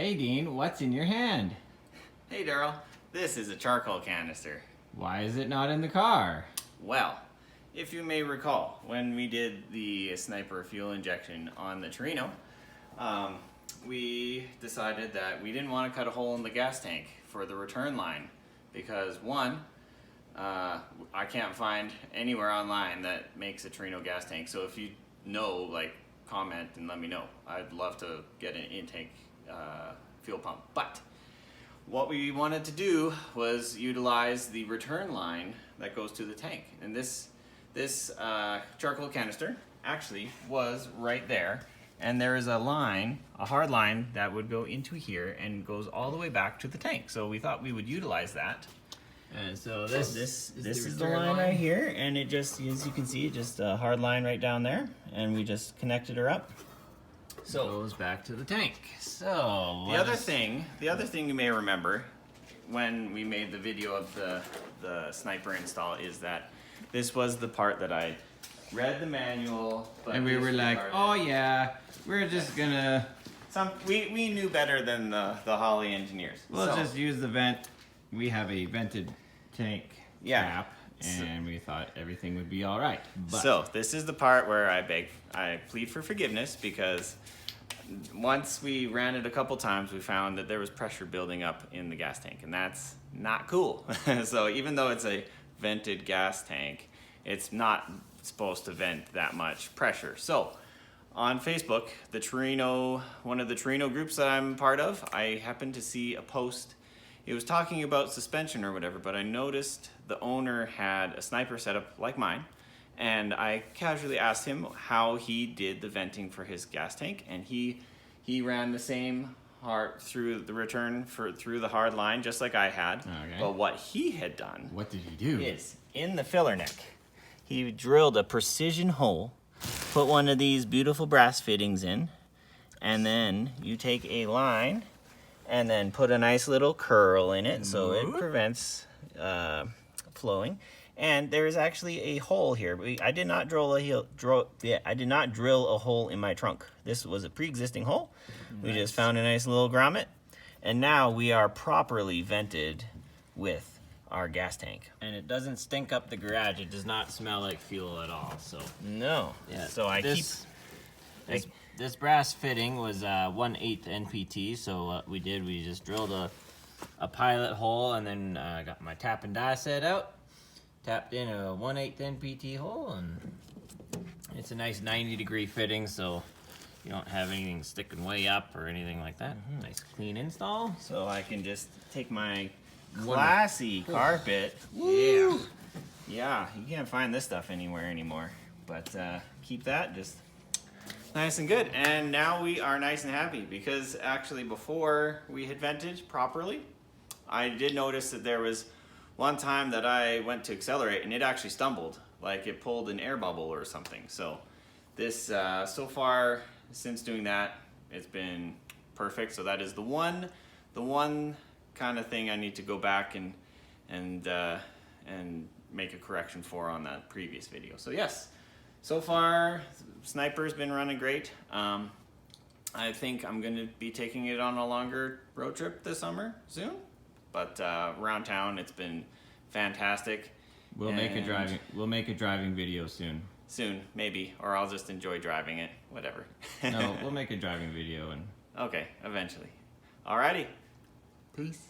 Hey Dean, what's in your hand? Hey Daryl, this is a charcoal canister. Why is it not in the car? Well, if you may recall, when we did the Sniper fuel injection on the Torino, we decided that we didn't want to cut a hole in the gas tank for the return line because one, I can't find anywhere online that makes a Torino gas tank. So if you know, like, comment and let me know. I'd love to get an intake fuel pump. But what we wanted to do was utilize the return line that goes to the tank. And this charcoal canister actually was right there. And there is a line, a hard line, that would go into here and goes all the way back to the tank. So we thought we would utilize that. And so this is the line right here, and it just, as you can see, just a hard line right down there, and we just connected her up. So it goes back to the tank. So the other thing you may remember when we made the video of the Sniper install is that this was the part that I read the manual, but and we were like, oh yeah, we're just gonna. We knew better than the Holley engineers. We'll just use the vent. We have a vented tank cap, and we thought everything would be all right. But so this is the part where I plead for forgiveness, because once we ran it a couple times, we found that there was pressure building up in the gas tank, and that's not cool. So even though it's a vented gas tank, it's not supposed to vent that much pressure. So on Facebook, one of the Torino groups that I'm part of, I happened to see a post. It was talking about suspension or whatever, but I noticed the owner had a Sniper setup like mine, and I casually asked him how he did the venting for his gas tank, and he ran the same through the hard line just like I had. Okay. But what he had done, what did he do? Is in the filler neck, he drilled a precision hole, put one of these beautiful brass fittings in, and then you take a line and then put a nice little curl in it so it prevents flowing. And there is actually a hole here. I did not drill a hole in my trunk. This was a pre-existing hole. Nice. We just found a nice little grommet, and now we are properly vented with our gas tank. And it doesn't stink up the garage. It does not smell like fuel at all. So no. Yeah. So This brass fitting was 1/8 NPT, so we just drilled a pilot hole, and then got my tap and die set out, tapped in a 1/8 NPT hole, and it's a nice 90-degree fitting, so you don't have anything sticking way up or anything like that. Nice clean install. So I can just take my classy carpet. Yeah. Yeah, you can't find this stuff anywhere anymore, but keep that just nice and good. And now we are nice and happy, because actually before we had vented properly, I did notice that there was one time that I went to accelerate and it actually stumbled, like it pulled an air bubble or something. So this, so far since doing that, it's been perfect. So that is the one kind of thing I need to go back and make a correction for on that previous video. So yes. So far, Sniper's been running great. I think I'm going to be taking it on a longer road trip this summer soon. But around town, it's been fantastic. We'll make a driving video soon. Soon, maybe, or I'll just enjoy driving it. Whatever. No, we'll make a driving video and. Okay, eventually. Alrighty. Peace.